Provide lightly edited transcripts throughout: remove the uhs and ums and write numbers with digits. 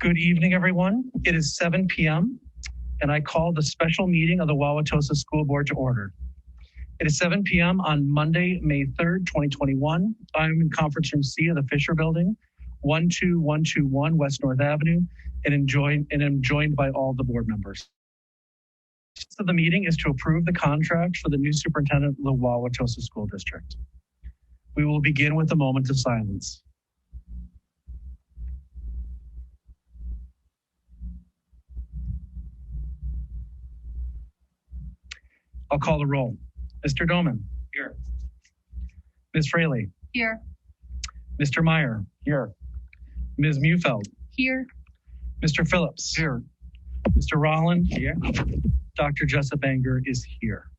Good evening, everyone. It is 7 p.m. and I call the special meeting of the Wauwatosa School Board to order. It is 7 p.m. on Monday, May 3rd, 2021. I'm in conference room C of the Fisher Building, 12121 West North Avenue, and am joined by all the board members. So the meeting is to approve the contract for the new superintendent of the Wauwatosa School District. We will begin with a moment of silence. I'll call the roll. Mr. Doman. Here. Ms. Fraley. Here. Mr. Meyer. Here. Ms. Mufeld. Here. Mr. Phillips. Here. Mr. Rolland. Here. Dr. Jessup Anger is here.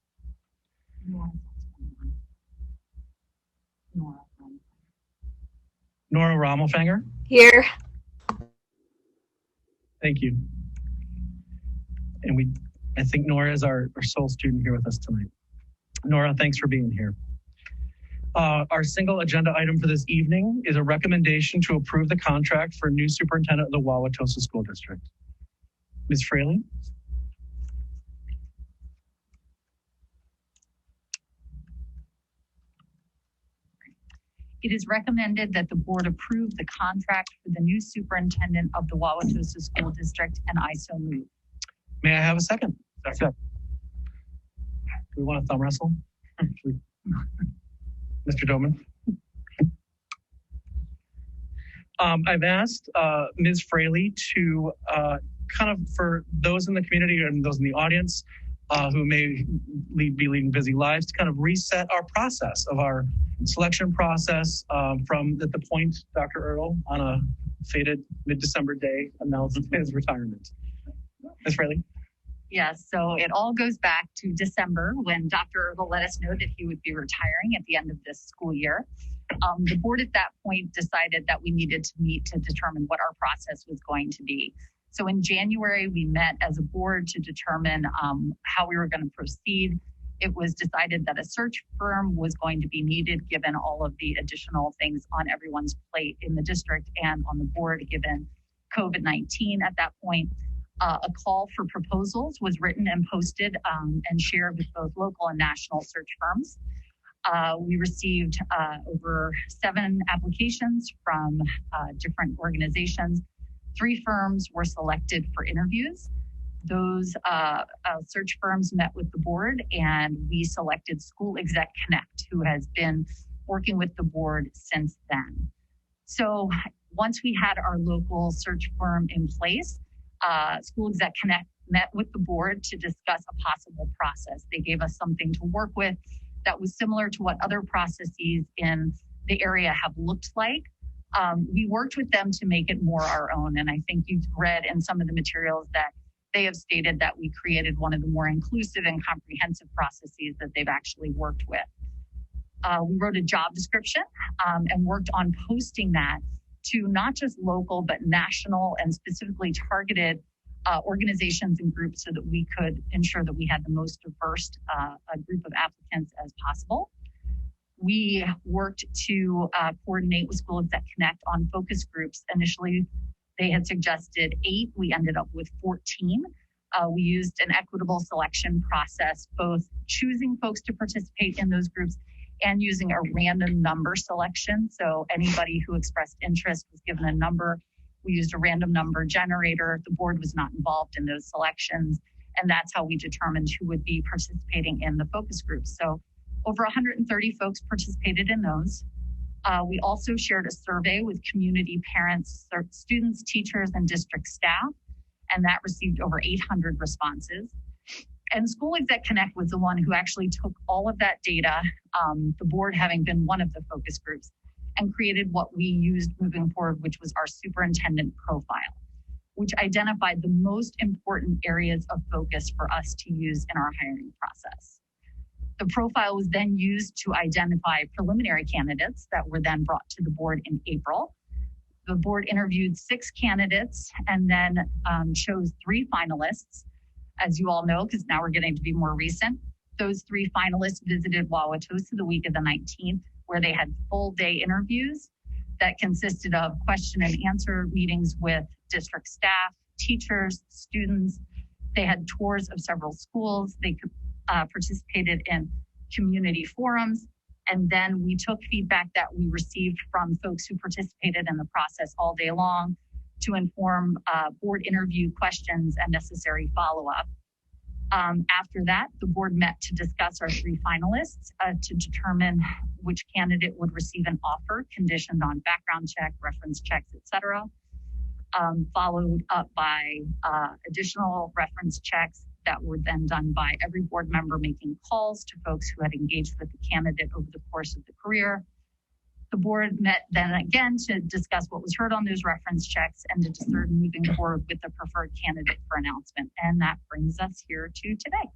Nora Rommelfanger. Here. Thank you. And I think Nora is our sole student here with us tonight. Nora, thanks for being here. Our single agenda item for this evening is a recommendation to approve the contract for a new superintendent of the Wauwatosa School District. Ms. Fraley? It is recommended that the board approve the contract for the new superintendent of the Wauwatosa School District, and I so move. May I have a second? Second. Do we want a thumb wrestle? Mr. Doman? I've asked Ms. Fraley to for those in the community and those in the audience who may be leading busy lives to kind of reset our process of our selection process from at the point Dr. Earl on a fated mid-December day announced his retirement. Ms. Fraley? Yes, so it all goes back to December when Dr. Earl let us know that he would be retiring at the end of this school year. The board at that point decided that we needed to meet to determine what our process was going to be. So in January, we met as a board to determine how we were going to proceed. It was decided that a search firm was going to be needed given all of the additional things on everyone's plate in the district and on the board given COVID-19 at that point. A call for proposals was written and posted and shared with both local and national search firms. We received over 7 applications from different organizations. 3 firms were selected for interviews. Those search firms met with the board, and we selected School Exec Connect, who has been working with the board since then. So once we had our local search firm in place, School Exec Connect met with the board to discuss a possible process. They gave us something to work with that was similar to what other processes in the area have looked like. We worked with them to make it more our own. And I think you've read in some of the materials that they have stated that we created one of the more inclusive and comprehensive processes that they've actually worked with. We wrote a job description and worked on posting that to not just local, but national and specifically targeted organizations and groups so that we could ensure that we had the most diverse group of applicants as possible. We worked to coordinate with School Exec Connect on focus groups. Initially, they had suggested 8. We ended up with 14. We used an equitable selection process, both choosing folks to participate in those groups and using a random number selection. So anybody who expressed interest was given a number. We used a random number generator. The board was not involved in those selections. And that's how we determined who would be participating in the focus groups. So over 130 folks participated in those. We also shared a survey with community parents, students, teachers, and district staff, and that received over 800 responses. And School Exec Connect was the one who actually took all of that data, the board having been one of the focus groups, and created what we used moving forward, which was our superintendent profile, which identified the most important areas of focus for us to use in our hiring process. The profile was then used to identify preliminary candidates that were then brought to the board in April. The board interviewed 6 candidates and then chose 3 finalists. As you all know, because now we're getting to be more recent, those 3 finalists visited Wauwatosa the week of the 19th, where they had full day interviews that consisted of question and answer meetings with district staff, teachers, students. They had tours of several schools. They participated in community forums. And then we took feedback that we received from folks who participated in the process all day long to inform board interview questions and necessary follow-up. After that, the board met to discuss our 3 finalists to determine which candidate would receive an offer conditioned on background check, reference checks, etc. Followed up by additional reference checks that were then done by every board member making calls to folks who had engaged with the candidate over the course of the career. The board met then again to discuss what was heard on those reference checks and to discern moving forward with the preferred candidate for announcement. And that brings us here to today.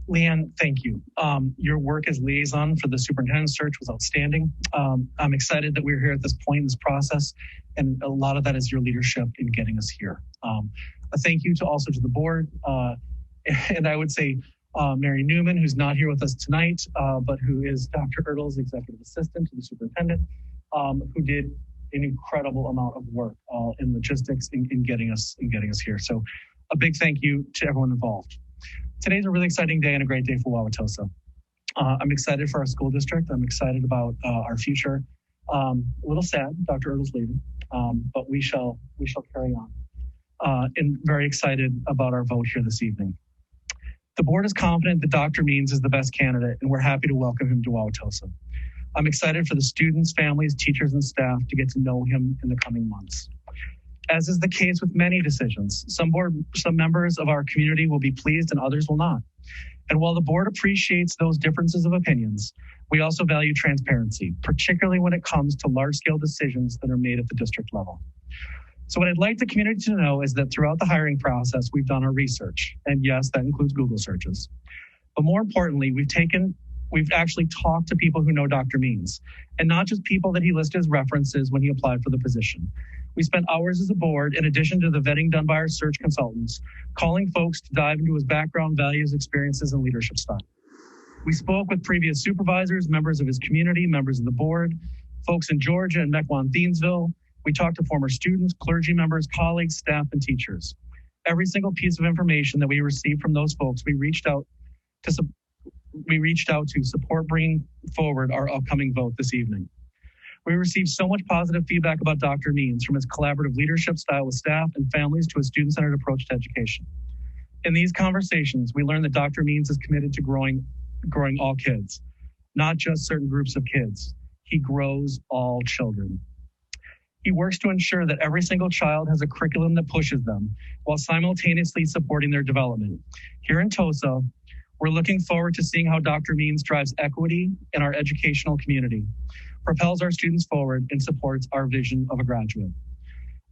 Leanne, thank you. Your work as liaison for the superintendent search was outstanding. I'm excited that we're here at this point in this process, and a lot of that is your leadership in getting us here. A thank you also to the board, and I would say Mary Newman, who's not here with us tonight, but who is Dr. Ertl's executive assistant to the superintendent, who did an incredible amount of work in logistics in getting us here. So a big thank you to everyone involved. Today's a really exciting day and a great day for Wauwatosa. I'm excited for our school district. I'm excited about our future. A little sad, Dr. Ertl's leaving, but we shall carry on. And very excited about our vote here this evening. The board is confident that Dr. Means is the best candidate, and we're happy to welcome him to Wauwatosa. I'm excited for the students, families, teachers, and staff to get to know him in the coming months. As is the case with many decisions, some members of our community will be pleased and others will not. And while the board appreciates those differences of opinions, we also value transparency, particularly when it comes to large-scale decisions that are made at the district level. So what I'd like the community to know is that throughout the hiring process, we've done our research. And yes, that includes Google searches. But more importantly, we've actually talked to people who know Dr. Means, and not just people that he listed as references when he applied for the position. We spent hours as a board, in addition to the vetting done by our search consultants, calling folks to dive into his background, values, experiences, and leadership style. We spoke with previous supervisors, members of his community, members of the board, folks in Georgia and Mequon-Thiensville. We talked to former students, clergy members, colleagues, staff, and teachers. Every single piece of information that we received from those folks, we reached out to support bringing forward our upcoming vote this evening. We received so much positive feedback about Dr. Means, from his collaborative leadership style with staff and families to his student-centered approach to education. In these conversations, we learned that Dr. Means is committed to growing all kids, not just certain groups of kids. He grows all children. He works to ensure that every single child has a curriculum that pushes them while simultaneously supporting their development. Here in Tosa, we're looking forward to seeing how Dr. Means drives equity in our educational community, propels our students forward, and supports our vision of a graduate.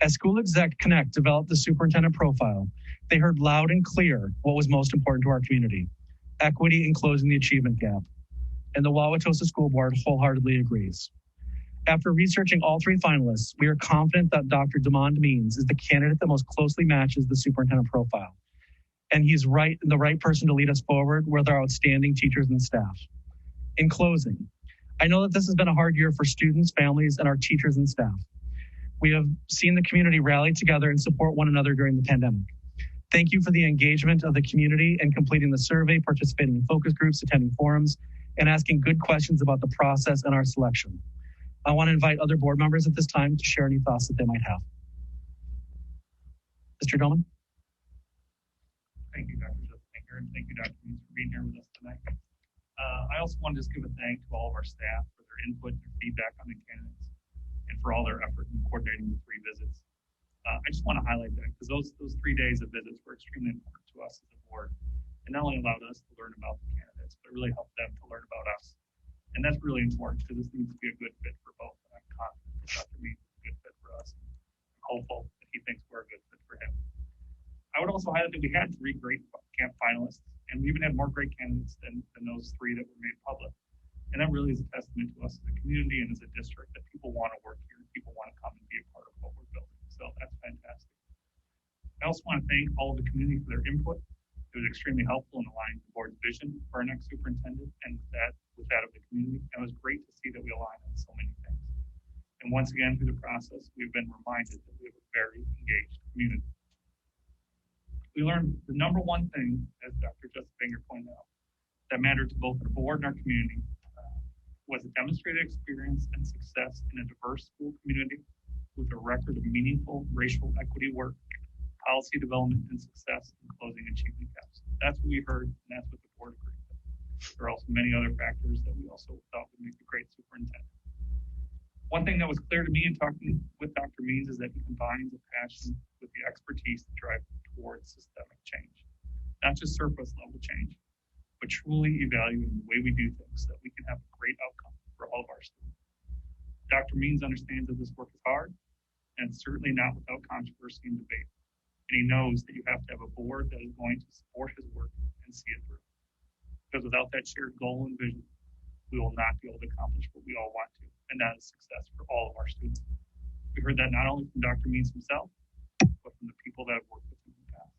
As School Exec Connect developed the superintendent profile, they heard loud and clear what was most important to our community: equity and closing the achievement gap. And the Wauwatosa School Board wholeheartedly agrees. After researching all 3 finalists, we are confident that Dr. Demond Means is the candidate that most closely matches the superintendent profile. And he's the right person to lead us forward with our outstanding teachers and staff. In closing, I know that this has been a hard year for students, families, and our teachers and staff. We have seen the community rally together and support one another during the pandemic. Thank you for the engagement of the community and completing the survey, participating in focus groups, attending forums, and asking good questions about the process and our selection. I want to invite other board members at this time to share any thoughts that they might have. Mr. Dolman? Thank you, Dr. Justin, and thank you, Dr. Means, for being here with us tonight. I also want to just give a thank to all of our staff for their input and feedback on the candidates and for all their effort in coordinating the 3 visits. I just want to highlight that because those 3 days of visits were extremely important to us as a board, and not only allowed us to learn about the candidates, but really helped them to learn about us. And that's really important because this needs to be a good fit for both. And I'm confident that Dr. Means is a good fit for us. I'm hopeful that he thinks we're a good fit for him. I would also highlight that we had 3 great camp finalists, and we even had more great candidates than those 3 that were made public. And that really is a testament to us as a community and as a district that people want to work here, people want to come and be a part of what we're building. So that's fantastic. I also want to thank all of the community for their input. It was extremely helpful in aligning the board's vision for our next superintendent and with that of the community. And it was great to see that we align on so many things. And once again, through the process, we've been reminded that we have a very engaged community. We learned the number one thing, as Dr. Justin Banger pointed out, that mattered to both our board and our community was a demonstrated experience and success in a diverse school community with a record of meaningful racial equity work, policy development, and success in closing achievement gaps. That's what we heard, and that's what the board agreed with. There are also many other factors that we also thought would make a great superintendent. One thing that was clear to me in talking with Dr. Means is that he combines a passion with the expertise to drive towards systemic change, not just surface level change, but truly evaluating the way we do things so that we can have a great outcome for all of our students. Dr. Means understands that this work is hard, and it's certainly not without controversy and debate. And he knows that you have to have a board that is going to support his work and see it through. Because without that shared goal and vision, we will not be able to accomplish what we all want to, and that is success for all of our students. We heard that not only from Dr. Means himself, but from the people that have worked with him in the past.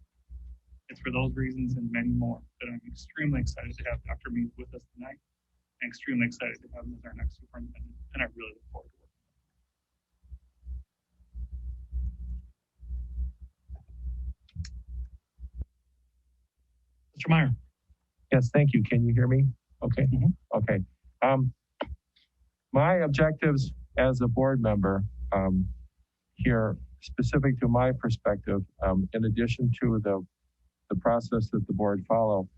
It's for those reasons and many more that I'm extremely excited to have Dr. Means with us tonight, and extremely excited to have him as our next superintendent, and I really look forward to working with him. Mr. Meyer. Yes, thank you. Can you hear me? Okay. Mhm. Okay. My objectives as a board member here, specific to my perspective, in addition to the process that the board follow,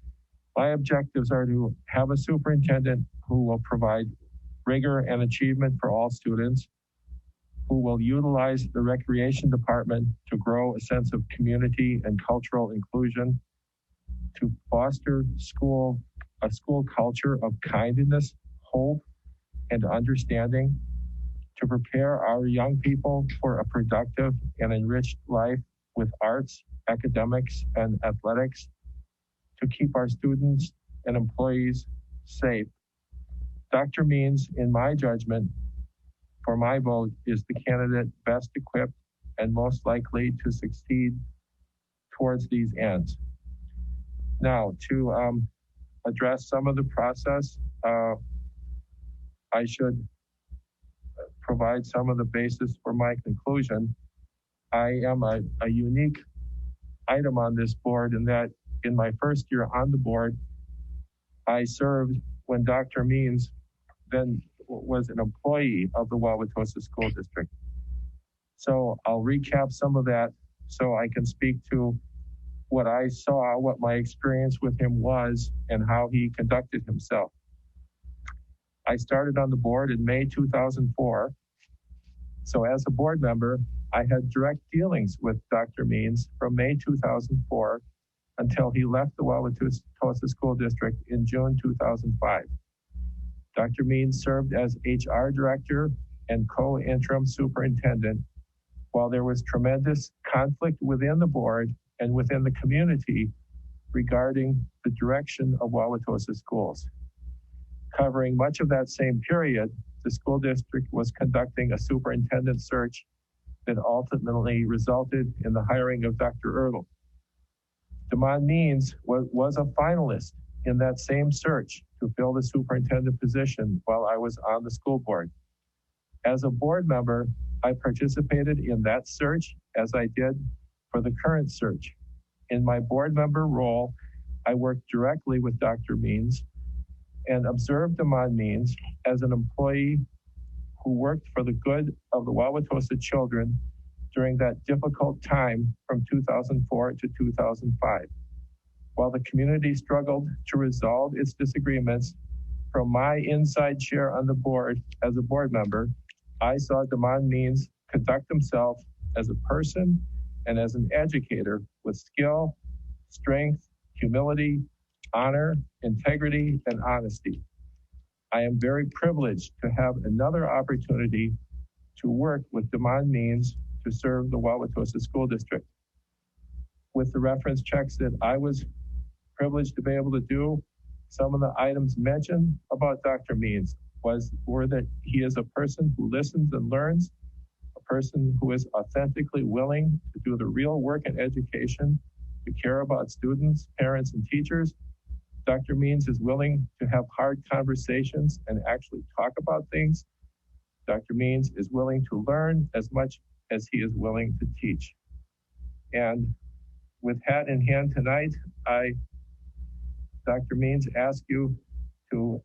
my objectives are to have a superintendent who will provide rigor and achievement for all students, who will utilize the recreation department to grow a sense of community and cultural inclusion, to foster a school culture of kindness, hope, and understanding, to prepare our young people for a productive and enriched life with arts, academics, and athletics, to keep our students and employees safe. Dr. Means, in my judgment, for my vote, is the candidate best equipped and most likely to succeed towards these ends. Now, to address some of the process, I should provide some of the basis for my conclusion. I am a unique item on this board in that in my first year on the board, I served when Dr. Means then was an employee of the Wauwatosa School District. So I'll recap some of that so I can speak to what I saw, what my experience with him was, and how he conducted himself. I started on the board in May 2004. So as a board member, I had direct dealings with Dr. Means from May 2004 until he left the Wauwatosa School District in June 2005. Dr. Means served as HR director and co-interim superintendent while there was tremendous conflict within the board and within the community regarding the direction of Wauwatosa schools. Covering much of that same period, the school district was conducting a superintendent search that ultimately resulted in the hiring of Dr. Ertl. DeMond Means was a finalist in that same search to fill the superintendent position while I was on the school board. As a board member, I participated in that search as I did for the current search. In my board member role, I worked directly with Dr. Means and observed DeMond Means as an employee who worked for the good of the Wauwatosa children during that difficult time from 2004 to 2005. While the community struggled to resolve its disagreements, from my inside chair on the board as a board member, I saw DeMond Means conduct himself as a person and as an educator with skill, strength, humility, honor, integrity, and honesty. I am very privileged to have another opportunity to work with DeMond Means to serve the Wauwatosa School District. With the reference checks that I was privileged to be able to do, some of the items mentioned about Dr. Means were that he is a person who listens and learns, a person who is authentically willing to do the real work in education, to care about students, parents, and teachers. Dr. Means is willing to have hard conversations and actually talk about things. Dr. Means is willing to learn as much as he is willing to teach. And with hat in hand tonight, I, Dr. Means, ask you to,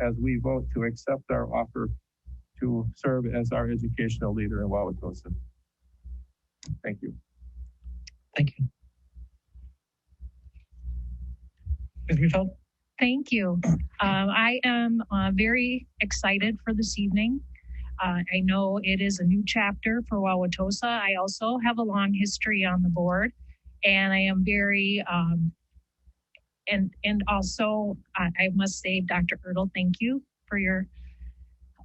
as we vote, to accept our offer to serve as our educational leader in Wauwatosa. Thank you. Thank you. Ms. Biefeld? Thank you. I am very excited for this evening. I know it is a new chapter for Wauwatosa. I also have a long history on the board, and I am very, and also I must say, Dr. Ertl, thank you for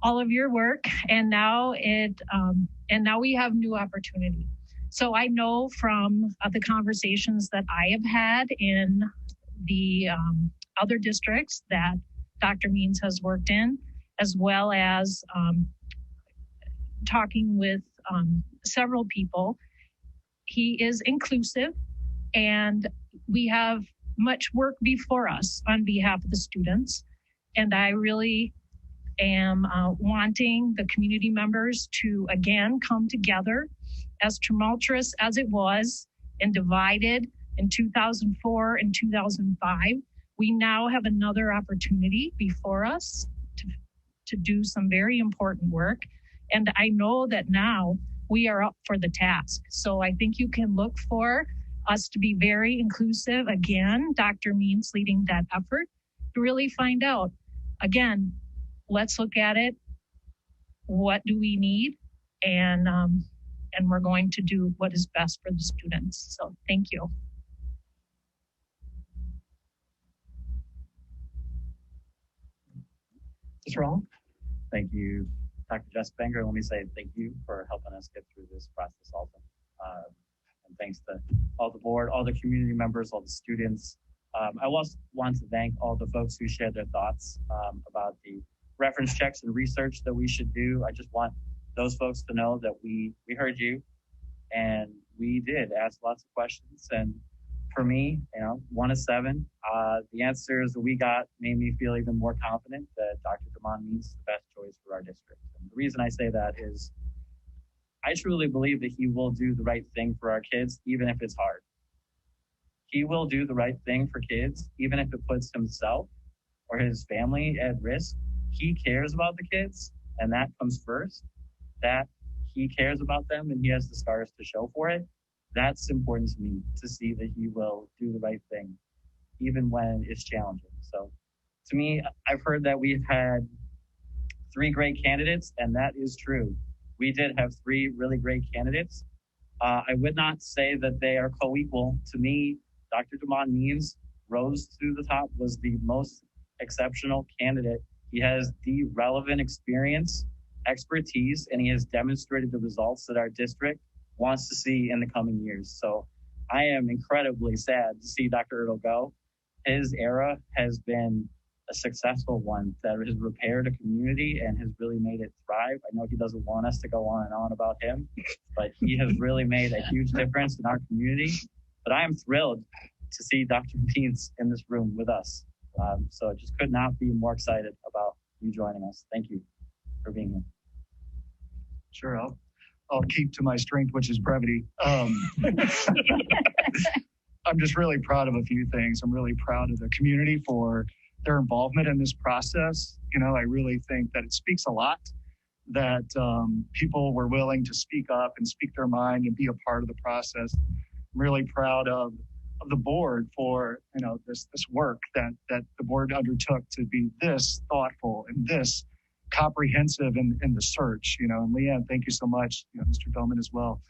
all of your work. And now we have new opportunity. So I know from the conversations that I have had in the other districts that Dr. Means has worked in, as well as talking with several people. He is inclusive, and we have much work before us on behalf of the students. And I really am wanting the community members to, again, come together. As tumultuous as it was and divided in 2004 and 2005, we now have another opportunity before us to do some very important work. And I know that now we are up for the task. So I think you can look for us to be very inclusive. Again, Dr. Means leading that effort to really find out, again, let's look at it. What do we need? And we're going to do what is best for the students. So thank you. Mr. Roll? Thank you, Dr. Jess Banger. Let me say thank you for helping us get through this process also. And thanks to all the board, all the community members, all the students. I also want to thank all the folks who shared their thoughts about the reference checks and research that we should do. I just want those folks to know that we heard you, and we did ask lots of questions. And for me, 1 of 7, the answers that we got made me feel even more confident that Dr. Damon Means the best choice for our district. And the reason I say that is I truly believe that he will do the right thing for our kids, even if it's hard. He will do the right thing for kids, even if it puts himself or his family at risk. He cares about the kids, and that comes first. That he cares about them and he has the scars to show for it. That's important to me, to see that he will do the right thing, even when it's challenging. So to me, I've heard that we've had 3 great candidates, and that is true. We did have 3 really great candidates. I would not say that they are co-equal. To me, Dr. Damon Means rose to the top, was the most exceptional candidate. He has the relevant experience, expertise, and he has demonstrated the results that our district wants to see in the coming years. So I am incredibly sad to see Dr. Ertl go. His era has been a successful one that has repaired a community and has really made it thrive. I know he doesn't want us to go on and on about him, but he has really made a huge difference in our community. But I am thrilled to see Dr. Means in this room with us. So I just could not be more excited about you joining us. Thank you for being here. Sure, I'll keep to my strength, which is brevity. I'm just really proud of a few things. I'm really proud of the community for their involvement in this process. I really think that it speaks a lot that people were willing to speak up and speak their mind and be a part of the process. I'm really proud of the board for this work that the board undertook to be this thoughtful and this comprehensive in the search. And Leanne, thank you so much. Mr. Bowman as well.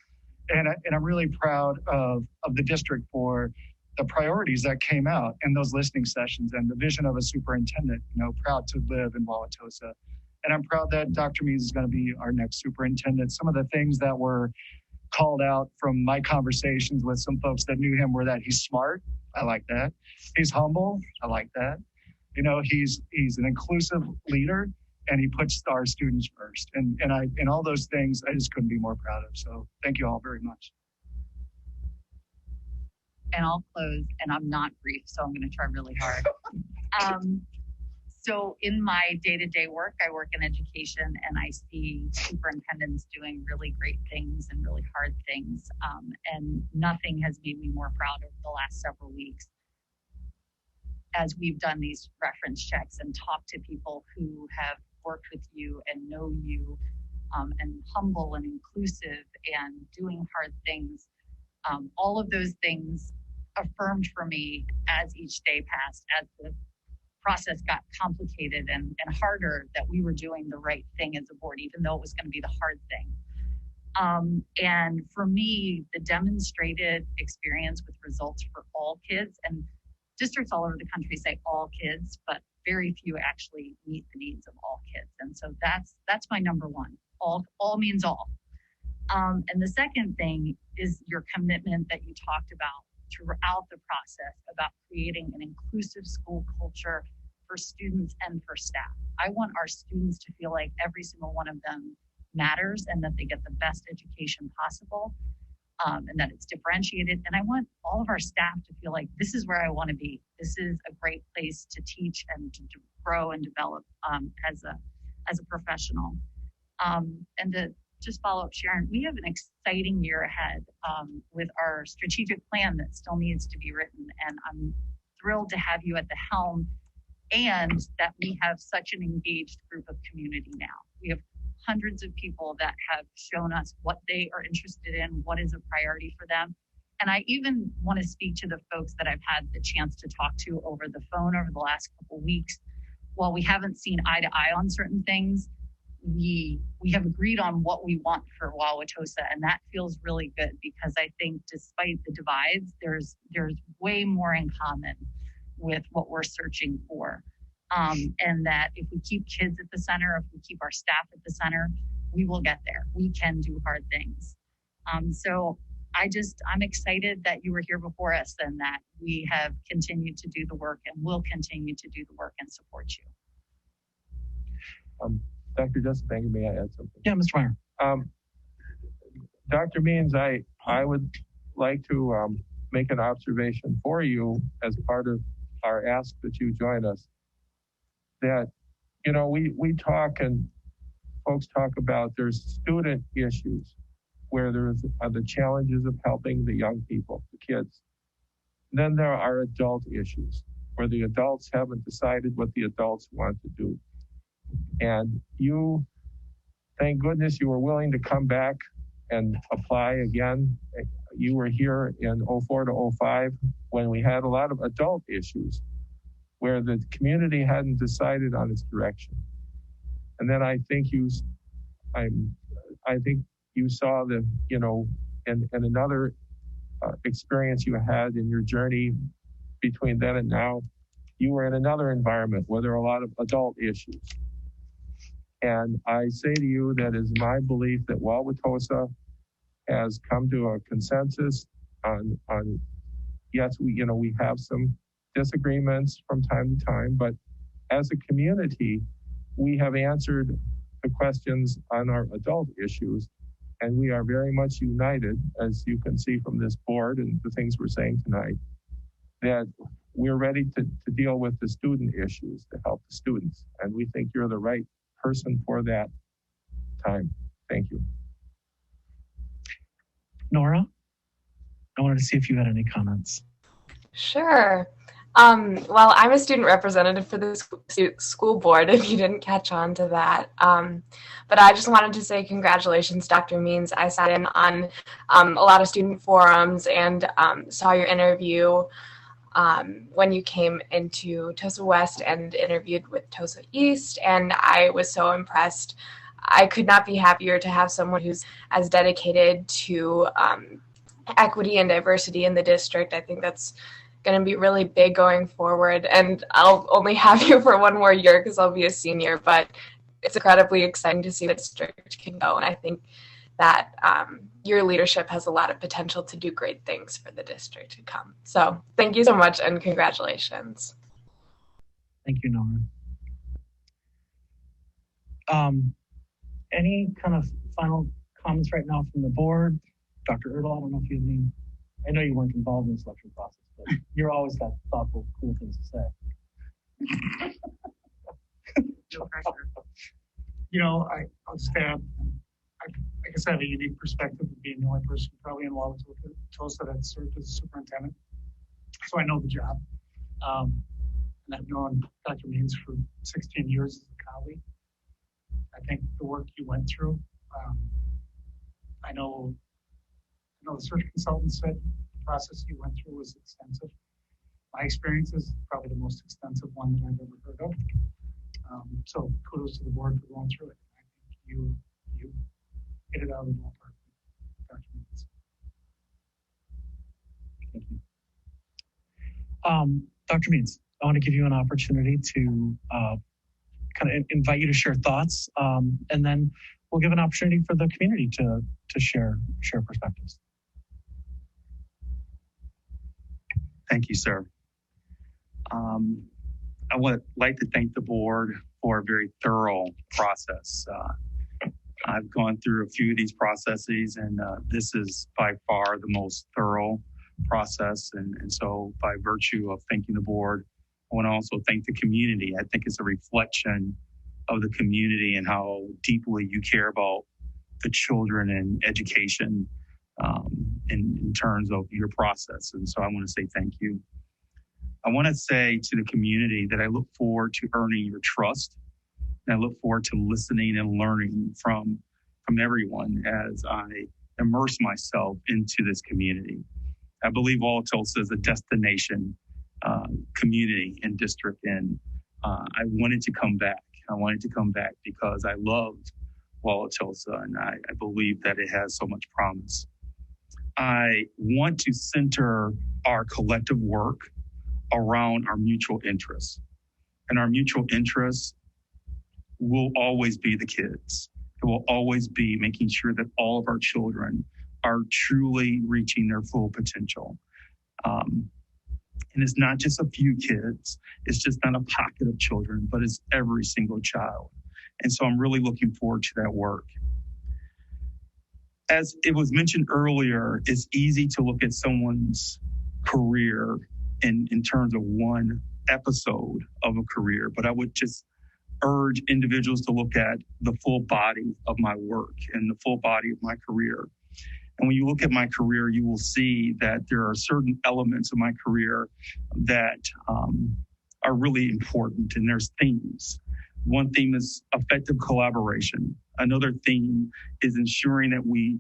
And I'm really proud of the district for the priorities that came out in those listening sessions and the vision of a superintendent, proud to live in Wauwatosa. And I'm proud that Dr. Means is going to be our next superintendent. Some of the things that were called out from my conversations with some folks that knew him were that he's smart. I like that. He's humble. I like that. He's an inclusive leader, and he puts our students first. And all those things I just couldn't be more proud of. So thank you all very much. And I'll close, and I'm not brief, so I'm going to try really hard. So in my day-to-day work, I work in education and I see superintendents doing really great things and really hard things. And nothing has made me more proud over the last several weeks as we've done these reference checks and talked to people who have worked with you and know you, and humble and inclusive and doing hard things. All of those things affirmed for me as each day passed, as the process got complicated and harder, that we were doing the right thing as a board, even though it was going to be the hard thing. And for me, the demonstrated experience with results for all kids, and districts all over the country say all kids, but very few actually meet the needs of all kids. And so that's my number one. All means all. And the second thing is your commitment that you talked about throughout the process about creating an inclusive school culture for students and for staff. I want our students to feel like every single one of them matters and that they get the best education possible, and that it's differentiated. And I want all of our staff to feel like this is where I want to be. This is a great place to teach and to grow and develop as a professional. And to just follow up, Sharon, we have an exciting year ahead with our strategic plan that still needs to be written. And I'm thrilled to have you at the helm, and that we have such an engaged group of community now. We have hundreds of people that have shown us what they are interested in, what is a priority for them. And I even want to speak to the folks that I've had the chance to talk to over the phone over the last couple of weeks. While we haven't seen eye to eye on certain things, we have agreed on what we want for Wauwatosa, and that feels really good, because I think despite the divides, there's way more in common with what we're searching for. And that if we keep kids at the center, if we keep our staff at the center, we will get there. We can do hard things. So I'm excited that you were here before us and that we have continued to do the work and will continue to do the work and support you. Dr. Justin, may I add something? Yeah, Mr. Meyer. Dr. Means, I would like to make an observation for you as part of our ask that you join us. That, we talk and folks talk about there's student issues where there's the challenges of helping the young people, the kids. Then there are adult issues where the adults haven't decided what the adults want to do. And you, thank goodness you were willing to come back and apply again. You were here in 04 to 05 when we had a lot of adult issues where the community hadn't decided on its direction. And then I think you saw the, and another experience you had in your journey between then and now, you were in another environment where there are a lot of adult issues. And I say to you that is my belief that Wauwatosa has come to a consensus on yes, we have some disagreements from time to time, but as a community, we have answered the questions on our adult issues, and we are very much united, as you can see from this board and the things we're saying tonight, that we're ready to deal with the student issues to help the students. And we think you're the right person for that time. Thank you. Nora, I wanted to see if you had any comments. Sure. Well, I'm a student representative for the school board, if you didn't catch on to that. But I just wanted to say congratulations, Dr. Means. I sat in on a lot of student forums and saw your interview when you came into Tosa West and interviewed with Tosa East, and I was so impressed. I could not be happier to have someone who's as dedicated to equity and diversity in the district. I think that's going to be really big going forward, and I'll only have you for one more year because I'll be a senior, but it's incredibly exciting to see the district can go, and I think that your leadership has a lot of potential to do great things for the district to come. So thank you so much and congratulations. Thank you, Nora. Any kind of final comments right now from the board? Dr. Erdahl, I don't know if you have any. I know you weren't involved in the selection process, but you're always got thoughtful, cool things to say. No pressure. I'll just add, I guess I have a unique perspective of being the only person probably in Wauwatosa that served as a superintendent. So I know the job. And I've known Dr. Means for 16 years as a colleague. I think the work you went through, I know the search consultant said the process you went through was extensive. My experience is probably the most extensive one that I've ever heard of. So kudos to the board for going through it. I think you hit it out of the ballpark, Dr. Means. Thank you. Dr. Means, I want to give you an opportunity to kind of invite you to share thoughts, and then we'll give an opportunity for the community to share perspectives. Thank you, sir. I would like to thank the board for a very thorough process. I've gone through a few of these processes, and this is by far the most thorough process. And so by virtue of thanking the board, I want to also thank the community. I think it's a reflection of the community and how deeply you care about the children and education in terms of your process. And so I want to say thank you. I want to say to the community that I look forward to earning your trust. And I look forward to listening and learning from everyone as I immerse myself into this community. I believe Wauwatosa is a destination community and district, and I wanted to come back. I wanted to come back because I loved Wauwatosa, and I believe that it has so much promise. I want to center our collective work around our mutual interests. And our mutual interests will always be the kids. It will always be making sure that all of our children are truly reaching their full potential. And it's not just a few kids. It's just not a pocket of children, but it's every single child. And so I'm really looking forward to that work. As it was mentioned earlier, it's easy to look at someone's career in terms of one episode of a career, but I would just urge individuals to look at the full body of my work and the full body of my career. And when you look at my career, you will see that there are certain elements of my career that are really important, and there's themes. One theme is effective collaboration. Another theme is ensuring that we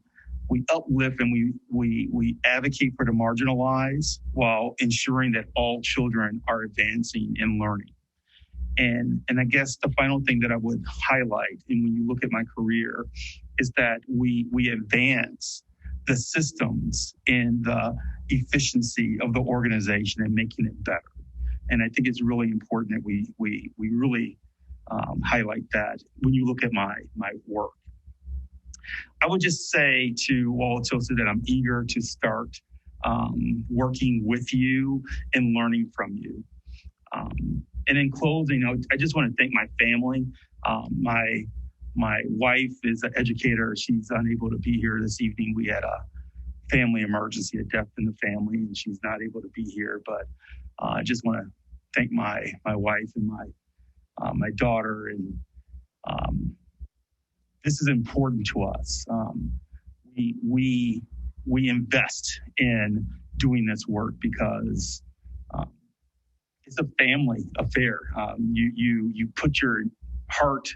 uplift and we advocate for the marginalized while ensuring that all children are advancing and learning. And I guess the final thing that I would highlight, and when you look at my career, is that we advance the systems and the efficiency of the organization and making it better. And I think it's really important that we really highlight that when you look at my work. I would just say to Wauwatosa that I'm eager to start working with you and learning from you. And in closing, I just want to thank my family. My wife is an educator. She's unable to be here this evening. We had a family emergency, a death in the family, and she's not able to be here. But I just want to thank my wife and my daughter. And this is important to us. We invest in doing this work because it's a family affair. You put your heart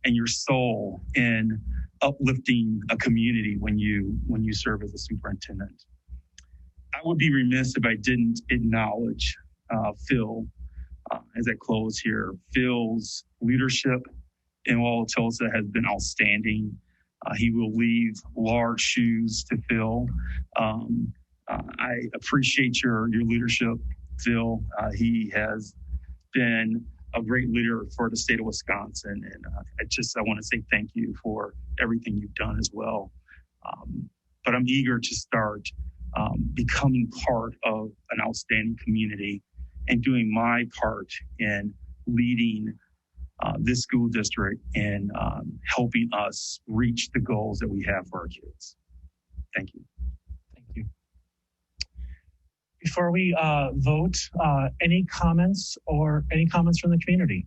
and your soul in uplifting a community when you serve as a superintendent. I would be remiss if I didn't acknowledge Phil as I close here. Phil's leadership in Wauwatosa has been outstanding. He will leave large shoes to fill. I appreciate your leadership, Phil. He has been a great leader for the state of Wisconsin. And I want to say thank you for everything you've done as well. But I'm eager to start becoming part of an outstanding community and doing my part in leading this school district and helping us reach the goals that we have for our kids. Thank you. Thank you. Before we vote, any comments from the community?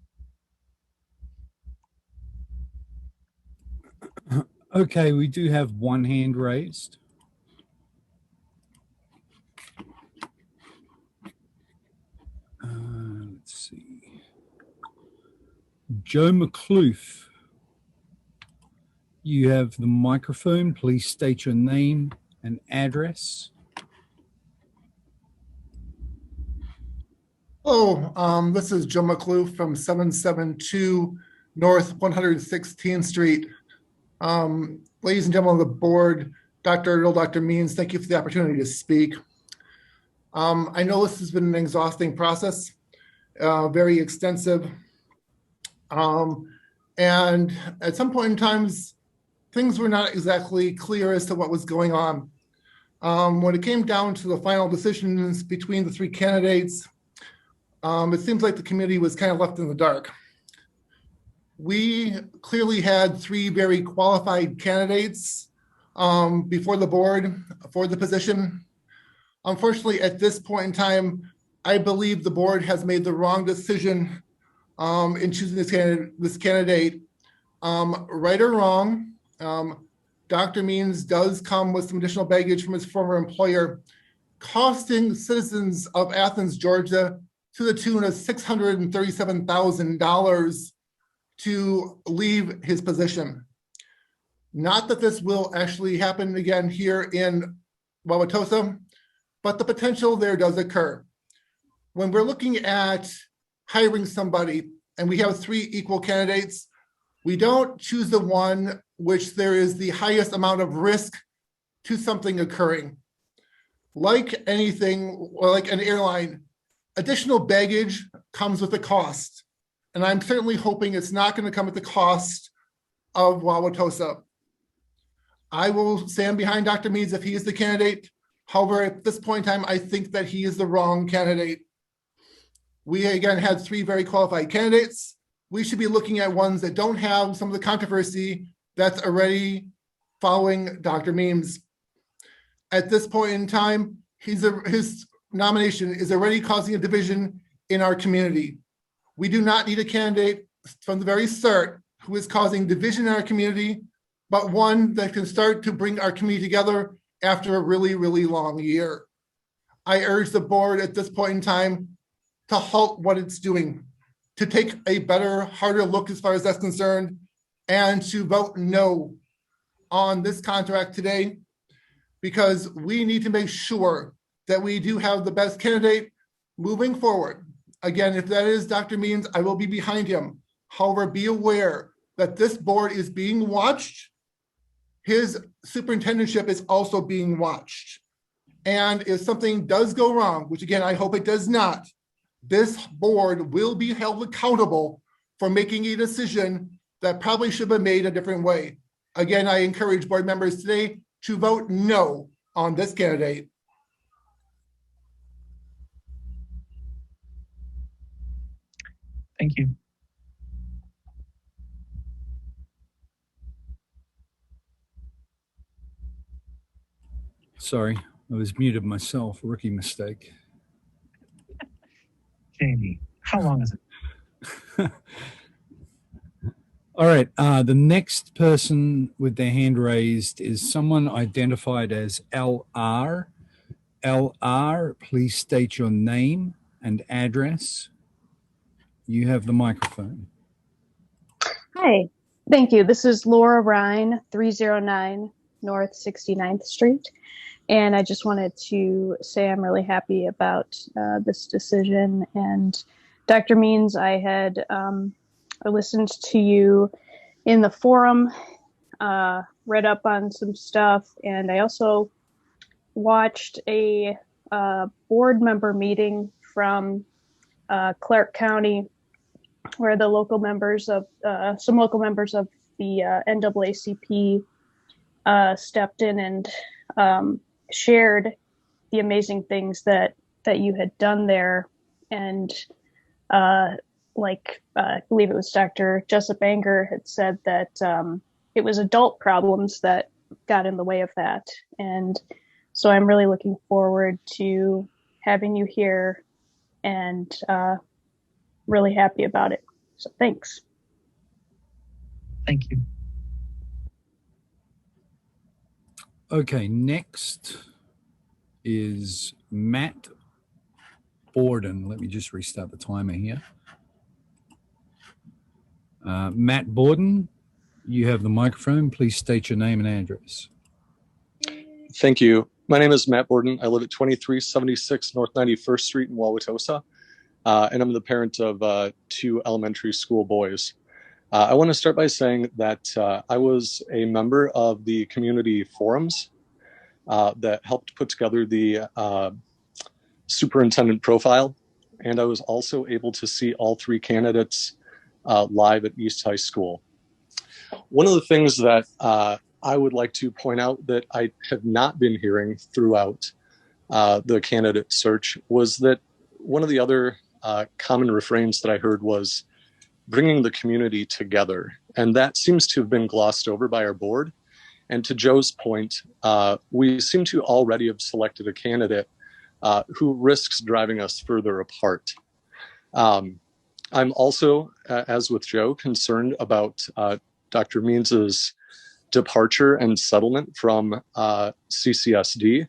Okay, we do have one hand raised. Let's see. Joe McCloof, you have the microphone. Please state your name and address. Hello, this is Joe McClue from 772 North 116th Street. Ladies and gentlemen of the board, Dr. Earl, Dr. Means, thank you for the opportunity to speak. I know this has been an exhausting process, very extensive. And at some point in times, things were not exactly clear as to what was going on. When it came down to the final decisions between the three candidates, it seems like the committee was kind of left in the dark. We clearly had three very qualified candidates before the board for the position. Unfortunately, at this point in time, I believe the board has made the wrong decision in choosing this candidate. Right or wrong, Dr. Means does come with some additional baggage from his former employer, costing citizens of Athens, Georgia, to the tune of $637,000 to leave his position. Not that this will actually happen again here in Wauwatosa, but the potential there does occur. When we're looking at hiring somebody and we have three equal candidates, we don't choose the one which there is the highest amount of risk to something occurring. Like anything, or like an airline, additional baggage comes with a cost. And I'm certainly hoping it's not going to come at the cost of Wauwatosa. I will stand behind Dr. Meads if he is the candidate. However, at this point in time, I think that he is the wrong candidate. We again had three very qualified candidates. We should be looking at ones that don't have some of the controversy that's already following Dr. Means. At this point in time, his nomination is already causing a division in our community. We do not need a candidate from the very start who is causing division in our community, but one that can start to bring our community together after a really, really long year. I urge the board at this point in time to halt what it's doing, to take a better, harder look as far as that's concerned, and to vote no on this contract today, because we need to make sure that we do have the best candidate moving forward. Again, if that is Dr. Means, I will be behind him. However, be aware that this board is being watched. His superintendentship is also being watched. And if something does go wrong, which again, I hope it does not, this board will be held accountable for making a decision that probably should have been made a different way. Again, I encourage board members today to vote no on this candidate. Thank you. Sorry, I was muted myself. Rookie mistake. Jamie, how long is it? All right. The next person with their hand raised is someone identified as LR. LR, please state your name and address. You have the microphone. Hi, thank you. This is Laura Ryan, 309 North 69th Street. And I just wanted to say I'm really happy about this decision. And Dr. Means, I had I listened to you in the forum, read up on some stuff, and I also watched a board member meeting from Clark County, where the local members of some local members of the NAACP stepped in and shared the amazing things that you had done there. And I believe it was Dr. Jessup Anger had said that it was adult problems that got in the way of that. And so I'm really looking forward to having you here and really happy about it. So thanks. Thank you. Okay, next is Matt Borden. Let me just restart the timer here. Matt Borden, you have the microphone. Please state your name and address. Thank you. My name is Matt Borden. I live at 2376 North 91st Street in Wauwatosa, and I'm the parent of 2 elementary school boys. I want to start by saying that I was a member of the community forums that helped put together the superintendent profile, and I was also able to see all 3 candidates live at East High School. One of the things that I would like to point out that I have not been hearing throughout the candidate search was that one of the other common refrains that I heard was bringing the community together. And that seems to have been glossed over by our board. And to Joe's point, we seem to already have selected a candidate who risks driving us further apart. I'm also, as with Joe, concerned about Dr. Means's departure and settlement from CCSD.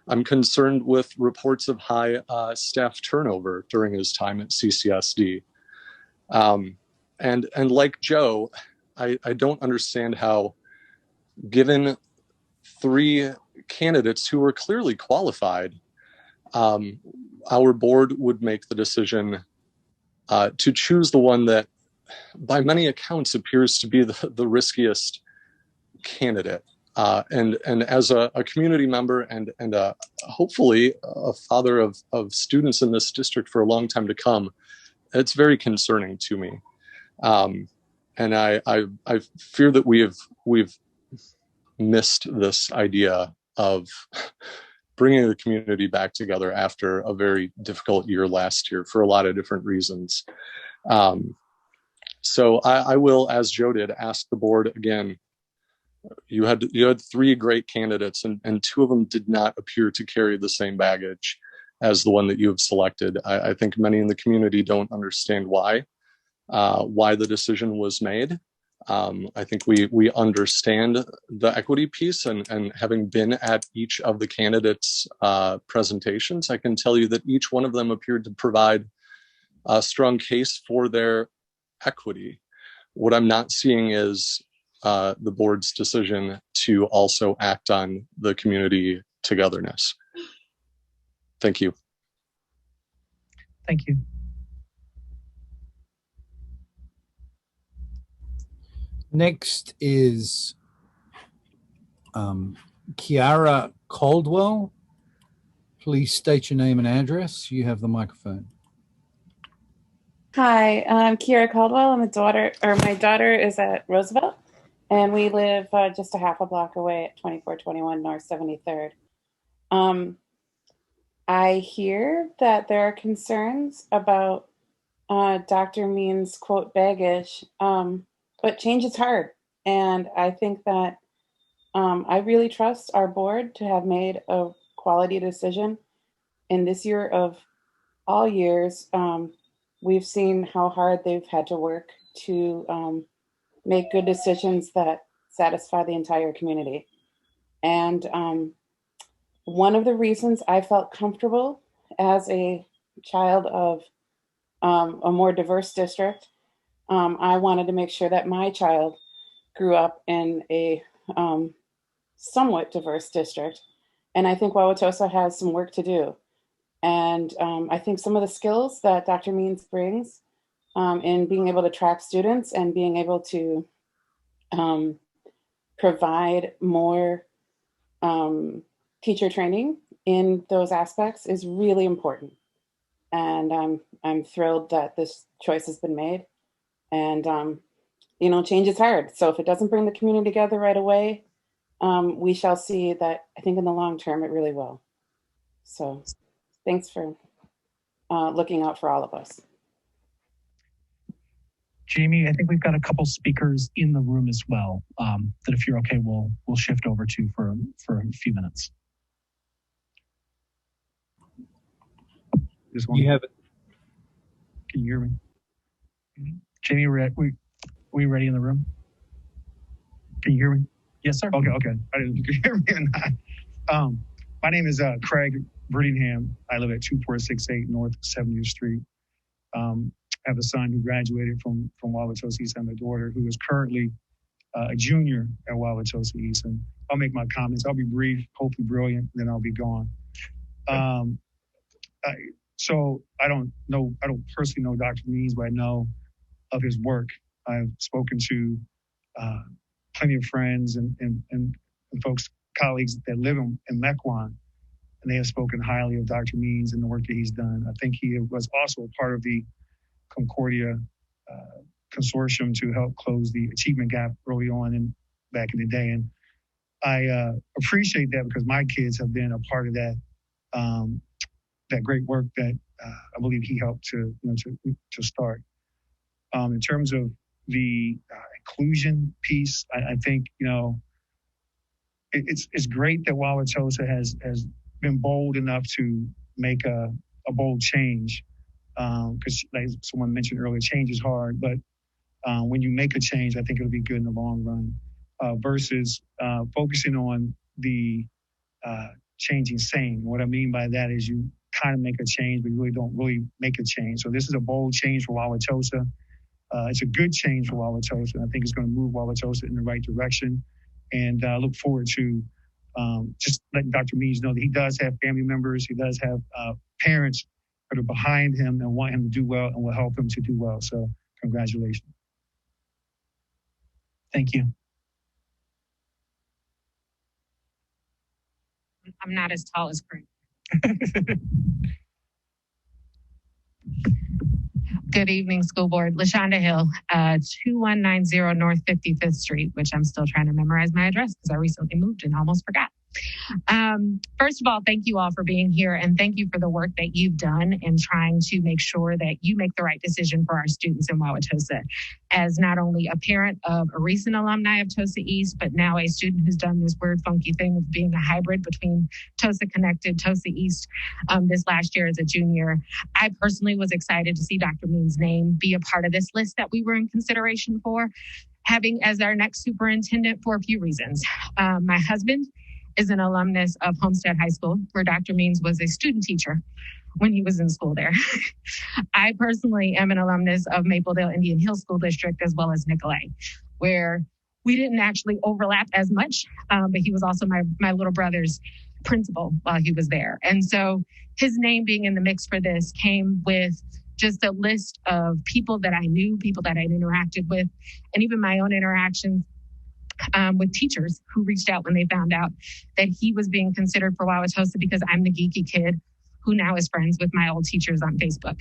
I'm concerned with reports of high staff turnover during his time at CCSD. And like Joe, I don't understand how, given 3 candidates who were clearly qualified, our board would make the decision to choose the one that by many accounts appears to be the riskiest candidate. And as a community member and hopefully a father of students in this district for a long time to come, it's very concerning to me. And I fear that we've missed this idea of bringing the community back together after a very difficult year last year for a lot of different reasons. So I will, as Joe did, ask the board again. You had 3 great candidates, and 2 of them did not appear to carry the same baggage as the one that you have selected. I think many in the community don't understand why the decision was made. I think we understand the equity piece, and having been at each of the candidates' presentations, I can tell you that each one of them appeared to provide a strong case for their equity. What I'm not seeing is the board's decision to also act on the community togetherness. Thank you. Thank you. Next is Kiara Caldwell. Please state your name and address. You have the microphone. Hi, I'm Kiara Caldwell. I'm a daughter, or my daughter is at Roosevelt, and we live just a half a block away at 2421 North 73rd. I hear that there are concerns about Dr. Means' quote baggage, but change is hard. And I think that I really trust our board to have made a quality decision. In this year of all years, we've seen how hard they've had to work to make good decisions that satisfy the entire community. And one of the reasons I felt comfortable as a child of a more diverse district, I wanted to make sure that my child grew up in a somewhat diverse district. And I think Wauwatosa has some work to do. And I think some of the skills that Dr. Means brings in being able to track students and being able to provide more teacher training in those aspects is really important. And I'm thrilled that this choice has been made. And, change is hard. So if it doesn't bring the community together right away, we shall see that I think in the long term, it really will. So thanks for looking out for all of us. Jamie, I think we've got a couple speakers in the room as well that if you're okay, we'll shift over to for a few minutes. You have it. Can you hear me? Jamie, we ready in the room? Can you hear me? Yes, sir. Okay. I didn't know if you could hear me or not. My name is Craig Brittingham. I live at 2468 North 70th Street. I have a son who graduated from Wauwatosa East and a daughter who is currently a junior at Wauwatosa East. And I'll make my comments. I'll be brief, hopefully brilliant, then I'll be gone. So I don't personally know Dr. Means, but I know of his work. I've spoken to plenty of friends and folks, colleagues that live in Mequon, and they have spoken highly of Dr. Means and the work that he's done. I think he was also a part of the Concordia consortium to help close the achievement gap early on and back in the day. And I appreciate that because my kids have been a part of that that great work that I believe he helped to start. In terms of the inclusion piece, I think it's great that Wauwatosa has been bold enough to make a bold change. Because like someone mentioned earlier, change is hard, but when you make a change, I think it'll be good in the long run. Versus focusing on the changing same. What I mean by that is you kind of make a change, but you really don't really make a change. So this is a bold change for Wauwatosa. It's a good change for Wauwatosa. I think it's going to move Wauwatosa in the right direction. And I look forward to just letting Dr. Means know that he does have family members. He does have parents that are behind him and want him to do well and will help him to do well. So congratulations. Thank you. I'm not as tall as Craig. Good evening, school board. LaShonda Hill, 2190 North 55th Street, which I'm still trying to memorize my address because I recently moved and almost forgot. First of all, thank you all for being here and thank you for the work that you've done in trying to make sure that you make the right decision for our students in Wauwatosa. As not only a parent of a recent alumni of Tosa East, but now a student who's done this weird, funky thing of being a hybrid between Tosa Connected, Tosa East this last year as a junior. I personally was excited to see Dr. Means' name be a part of this list that we were in consideration for, having as our next superintendent for a few reasons. My husband is an alumnus of Homestead High School, where Dr. Means was a student teacher when he was in school there. I personally am an alumnus of Mapledale Indian Hill School District, as well as Nicolay, where we didn't actually overlap as much, but he was also my little brother's principal while he was there. And so his name being in the mix for this came with just a list of people that I knew, people that I'd interacted with, and even my own interactions with teachers who reached out when they found out that he was being considered for Wauwatosa because I'm the geeky kid who now is friends with my old teachers on Facebook.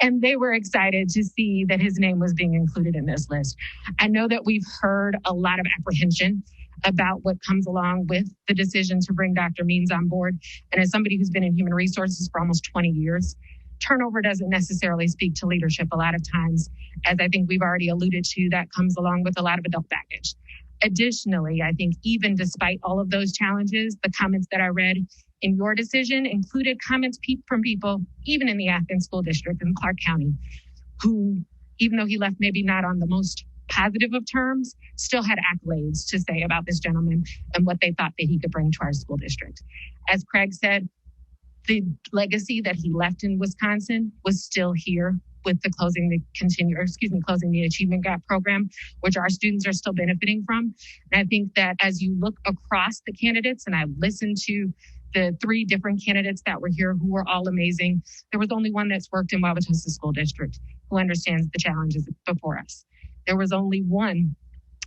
And they were excited to see that his name was being included in this list. I know that we've heard a lot of apprehension about what comes along with the decision to bring Dr. Means on board. And as somebody who's been in human resources for almost 20 years, turnover doesn't necessarily speak to leadership a lot of times. As I think we've already alluded to, that comes along with a lot of adult baggage. Additionally, I think even despite all of those challenges, the comments that I read in your decision included comments from people, even in the Athens School District in Clark County, who, even though he left maybe not on the most positive of terms, still had accolades to say about this gentleman and what they thought that he could bring to our school district. As Craig said, the legacy that he left in Wisconsin was still here with the closing the Achievement Gap program, which our students are still benefiting from. And I think that as you look across the candidates, and I've listened to the 3 different candidates that were here who were all amazing, there was only one that's worked in Wauwatosa School District who understands the challenges before us. There was only one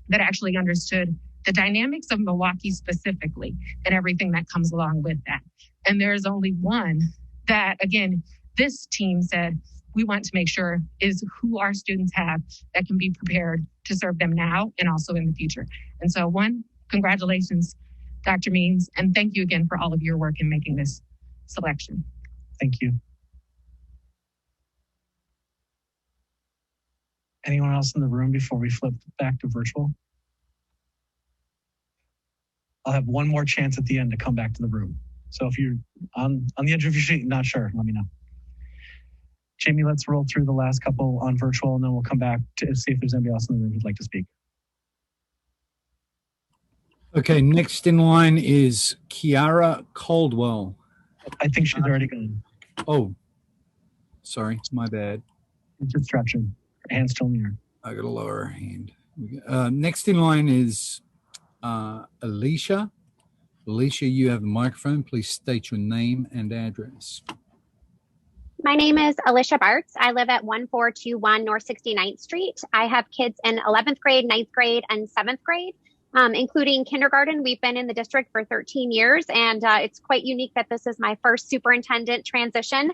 that actually understood the dynamics of Milwaukee specifically and everything that comes along with that. And there's only one that, again, this team said, we want to make sure is who our students have that can be prepared to serve them now and also in the future. And so congratulations, Dr. Means, and thank you again for all of your work in making this selection. Thank you. Anyone else in the room before we flip back to virtual? I'll have one more chance at the end to come back to the room. So if you're on the edge of your seat, not sure, let me know. Jamie, let's roll through the last couple on virtual, and then we'll come back to see if there's anybody else in the room who'd like to speak. Okay, next in line is Kiara Caldwell. I think she's already gone. Oh, sorry, my bad. It's just stretching. Her hand's still in the air. I got to lower her hand. Next in line is Alicia. Alicia, you have the microphone. Please state your name and address. My name is Alicia Bartz. I live at 1421 North 69th Street. I have kids in 11th grade, 9th grade, and 7th grade, including kindergarten. We've been in the district for 13 years, and it's quite unique that this is my first superintendent transition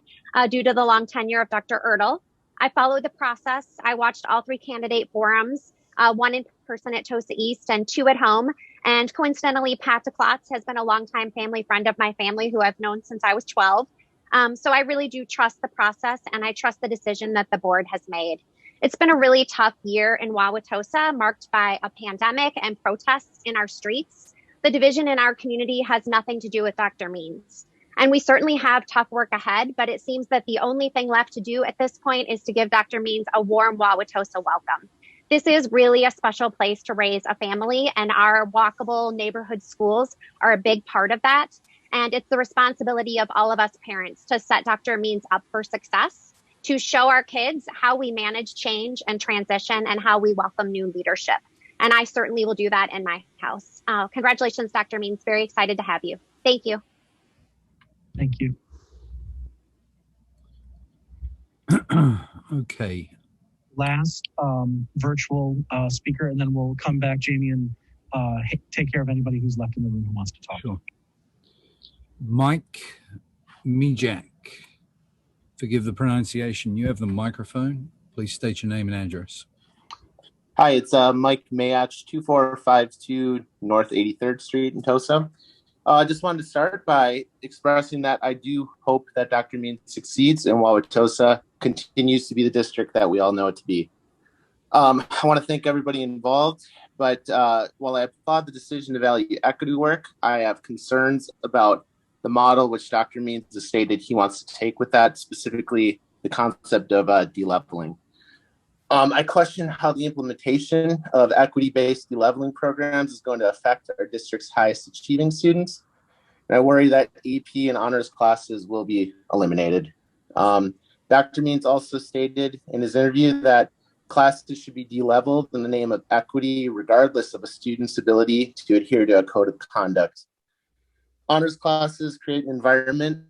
due to the long tenure of Dr. Ertl. I followed the process. I watched all 3 candidate forums, 1 in person at Tosa East and 2 at home. And coincidentally, Pat DeClotz has been a longtime family friend of my family who I've known since I was 12. So I really do trust the process, and I trust the decision that the board has made. It's been a really tough year in Wauwatosa, marked by a pandemic and protests in our streets. The division in our community has nothing to do with Dr. Means. And we certainly have tough work ahead, but it seems that the only thing left to do at this point is to give Dr. Means a warm Wauwatosa welcome. This is really a special place to raise a family, and our walkable neighborhood schools are a big part of that. And it's the responsibility of all of us parents to set Dr. Means up for success, to show our kids how we manage change and transition and how we welcome new leadership. And I certainly will do that in my house. Congratulations, Dr. Means. Very excited to have you. Thank you. Thank you. Okay. Last virtual speaker, and then we'll come back, Jamie, and take care of anybody who's left in the room who wants to talk. Sure. Mike Mijak. Forgive the pronunciation. You have the microphone. Please state your name and address. Hi, it's Mike Mayach, 2452 North 83rd Street in Tosa. I just wanted to start by expressing that I do hope that Dr. Means succeeds and Wauwatosa continues to be the district that we all know it to be. I want to thank everybody involved, but while I applaud the decision to value equity work, I have concerns about the model which Dr. Means has stated he wants to take with that, specifically the concept of deleveling. I question how the implementation of equity-based deleveling programs is going to affect our district's highest achieving students. And I worry that AP and honors classes will be eliminated. Dr. Means also stated in his interview that classes should be deleveled in the name of equity, regardless of a student's ability to adhere to a code of conduct. Honors classes create an environment,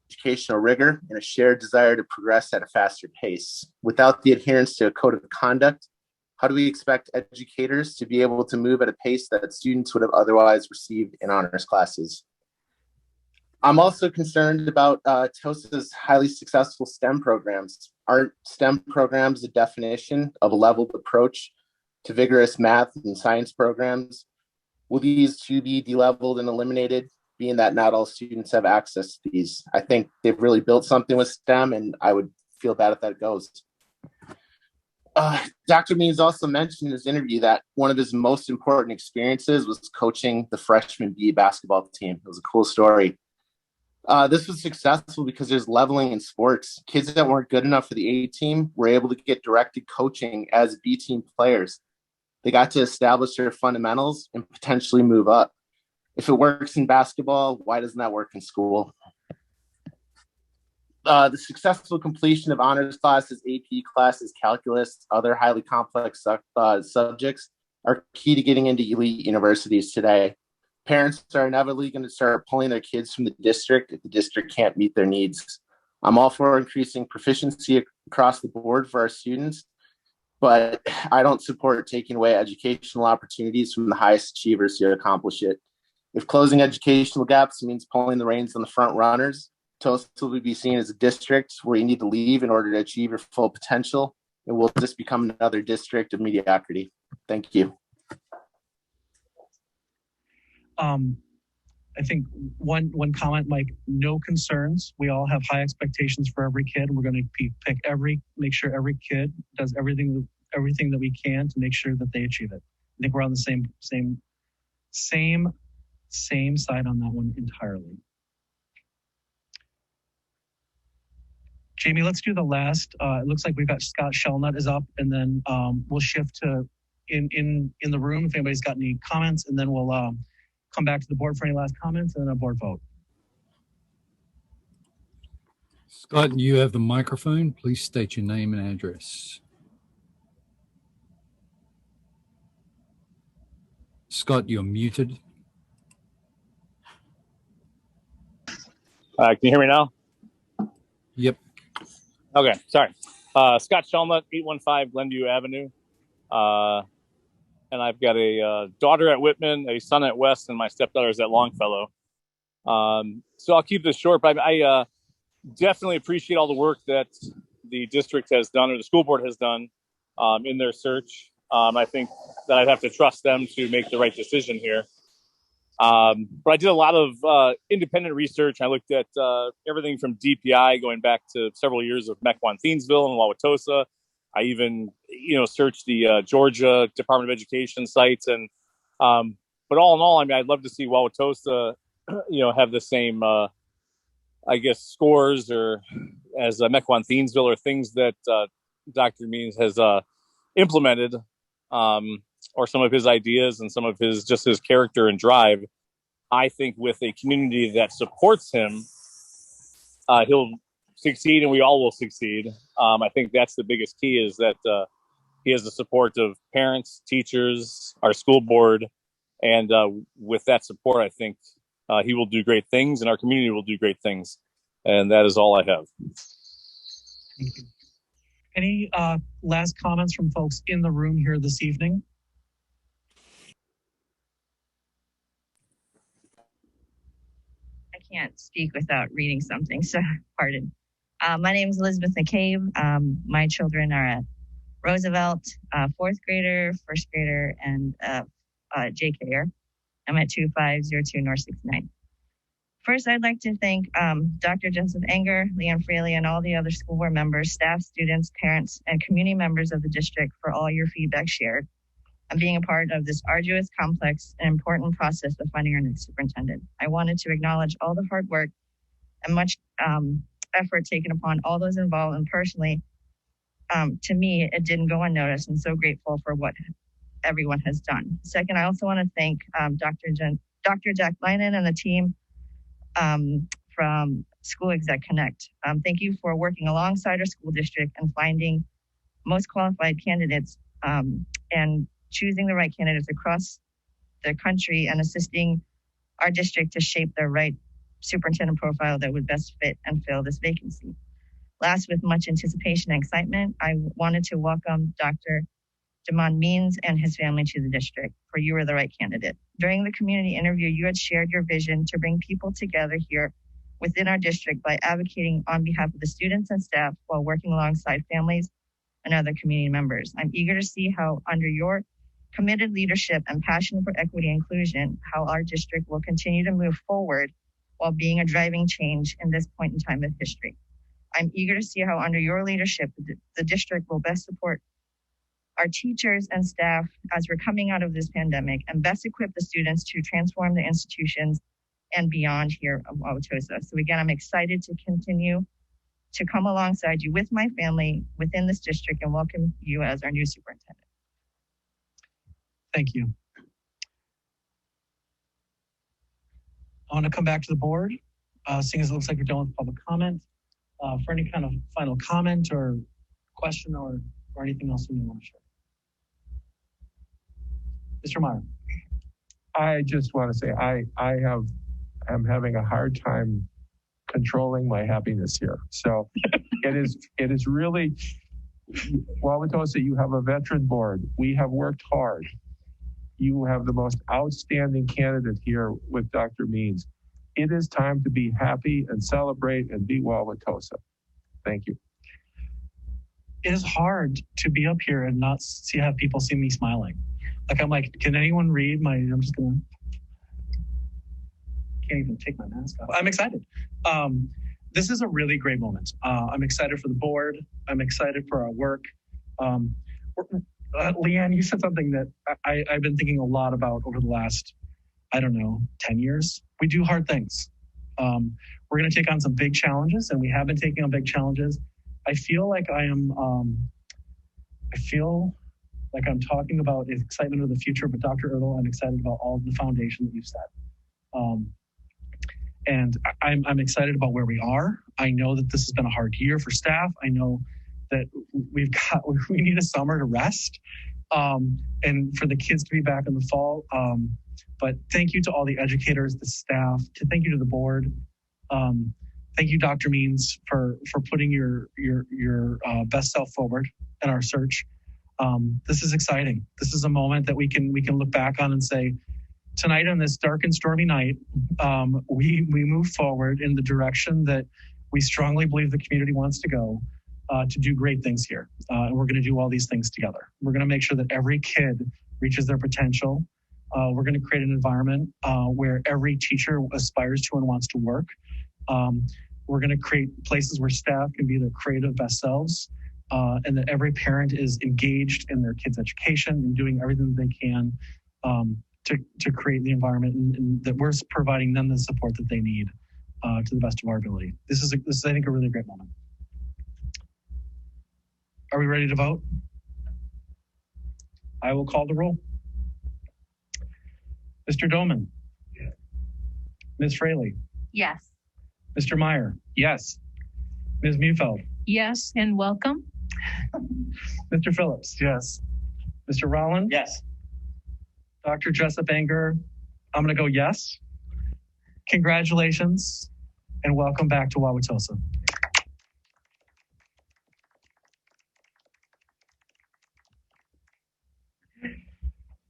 educational rigor, and a shared desire to progress at a faster pace. Without the adherence to a code of conduct, how do we expect educators to be able to move at a pace that students would have otherwise received in honors classes? I'm also concerned about TOSA's highly successful STEM programs. Aren't STEM programs the definition of a leveled approach to vigorous math and science programs? Will these two be deleveled and eliminated, being that not all students have access to these? I think they've really built something with STEM, and I would feel bad if that goes. Dr. Means also mentioned in his interview that one of his most important experiences was coaching the freshman B basketball team. It was a cool story. This was successful because there's leveling in sports. Kids that weren't good enough for the A team were able to get directed coaching as B team players. They got to establish their fundamentals and potentially move up. If it works in basketball, why doesn't that work in school? The successful completion of honors classes, AP classes, calculus, other highly complex subjects are key to getting into elite universities today. Parents are inevitably going to start pulling their kids from the district if the district can't meet their needs. I'm all for increasing proficiency across the board for our students, but I don't support taking away educational opportunities from the highest achievers to accomplish it. If closing educational gaps means pulling the reins on the front runners, TOSA will be seen as a district where you need to leave in order to achieve your full potential. It will just become another district of mediocrity. Thank you. I think one comment, Mike, no concerns. We all have high expectations for every kid. We're going to make sure every kid does everything that we can to make sure that they achieve it. I think we're on the same side on that one entirely. Jamie, let's do the last. It looks like we've got Scott Shellnut is up, and then we'll shift to in the room if anybody's got any comments, and then we'll come back to the board for any last comments and then a board vote. Scott, you have the microphone. Please state your name and address. Scott, you're muted. Can you hear me now? Yep. Okay, sorry. Scott Shelmuck, 815 Glenview Avenue. And I've got a daughter at Whitman, a son at West, and my stepdaughter's at Longfellow. So I'll keep this short, but I definitely appreciate all the work that the district has done or the school board has done in their search. I think that I'd have to trust them to make the right decision here. But I did a lot of independent research. I looked at everything from DPI going back to several years of Mequon-Thiensville and Wauwatosa. I even, searched the Georgia Department of Education sites. And but all in all, I mean, I'd love to see Wauwatosa, have the same, scores or as Mequon-Thiensville or things that Dr. Means has implemented. Or some of his ideas and some of his character and drive. I think with a community that supports him, he'll succeed and we all will succeed. I think that's the biggest key is that he has the support of parents, teachers, our school board. And with that support, I think he will do great things and our community will do great things. And that is all I have. Thank you. Any last comments from folks in the room here this evening? I can't speak without reading something, so pardon. My name is Elizabeth McCabe. My children are at Roosevelt, fourth grader, first grader, and JKer. I'm at 2502 North 69th. First, I'd like to thank Dr. Joseph Enger, Leanne Fraley, and all the other school board members, staff, students, parents, and community members of the district for all your feedback shared and being a part of this arduous, complex, and important process of finding our next superintendent. I wanted to acknowledge all the hard work and much effort taken upon all those involved, and personally, to me, it didn't go unnoticed. I'm so grateful for what everyone has done. Second, I also want to thank Dr. Jack Leinen and the team from School Exec Connect. Thank you for working alongside our school district and finding most qualified candidates and choosing the right candidates across the country and assisting our district to shape the right superintendent profile that would best fit and fill this vacancy. Last, with much anticipation and excitement, I wanted to welcome Dr. Damon Means and his family to the district, for you were the right candidate. During the community interview, you had shared your vision to bring people together here within our district by advocating on behalf of the students and staff while working alongside families and other community members. I'm eager to see how under your committed leadership and passion for equity and inclusion, how our district will continue to move forward while being a driving change in this point in time of history. I'm eager to see how under your leadership, the district will best support our teachers and staff as we're coming out of this pandemic and best equip the students to transform the institutions and beyond here of Wauwatosa. So again, I'm excited to continue to come alongside you with my family within this district and welcome you as our new superintendent. Thank you. I want to come back to the board, seeing as it looks like we're done with public comment. For any kind of final comment or question or anything else you want to share. Mr. Meyer. I just want to say I'm having a hard time controlling my happiness here. So it is really, Wauwatosa, you have a veteran board. We have worked hard. You have the most outstanding candidate here with Dr. Means. It is time to be happy and celebrate and be Wauwatosa. Thank you. It is hard to be up here and not have people see me smiling. I'm like, can anyone read my, I'm just gonna, can't even take my mask off. I'm excited. This is a really great moment. I'm excited for the board. I'm excited for our work. Leanne, you said something that I've been thinking a lot about over the last, 10 years. We do hard things. We're going to take on some big challenges, and we have been taking on big challenges. I feel like I am, Like I'm talking about excitement of the future, but Dr. Erdl, I'm excited about all of the foundation that you've set. And I'm excited about where we are. I know that this has been a hard year for staff. I know that we need a summer to rest, and for the kids to be back in the fall. But thank you to all the educators, the staff, thank you to the board. Thank you, Dr. Means, for putting your best self forward in our search. This is exciting. This is a moment that we can look back on and say, tonight on this dark and stormy night, we move forward in the direction that we strongly believe the community wants to go, to do great things here. And we're going to do all these things together. We're going to make sure that every kid reaches their potential. We're going to create an environment where every teacher aspires to and wants to work. We're going to create places where staff can be their creative best selves, and that every parent is engaged in their kids' education and doing everything that they can to create the environment and that we're providing them the support that they need to the best of our ability. This is, I think, a really great moment. Are we ready to vote? I will call the roll. Mr. Doman? Yes. Ms. Fraley? Yes. Mr. Meyer? Yes. Ms. Mufeld? Yes, and welcome. Mr. Phillips? Yes. Mr. Rowland? Yes. Dr. Jessup Anger? I'm going to go yes. Congratulations and welcome back to Wauwatosa.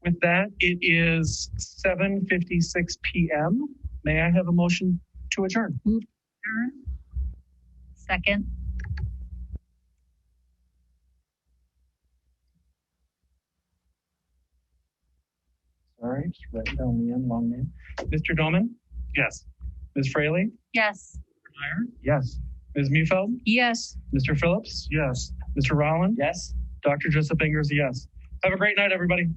With that, it is 7:56 p.m. May I have a motion to adjourn? Move adjourn. Second. Sorry, just writing down Leanne, long name. Mr. Doman? Yes. Ms. Fraley? Yes. Mr. Meyer? Yes. Ms. Mufeld? Yes. Mr. Phillips? Yes. Mr. Rowland? Yes. Dr. Jessup Anger is a yes. Have a great night, everybody.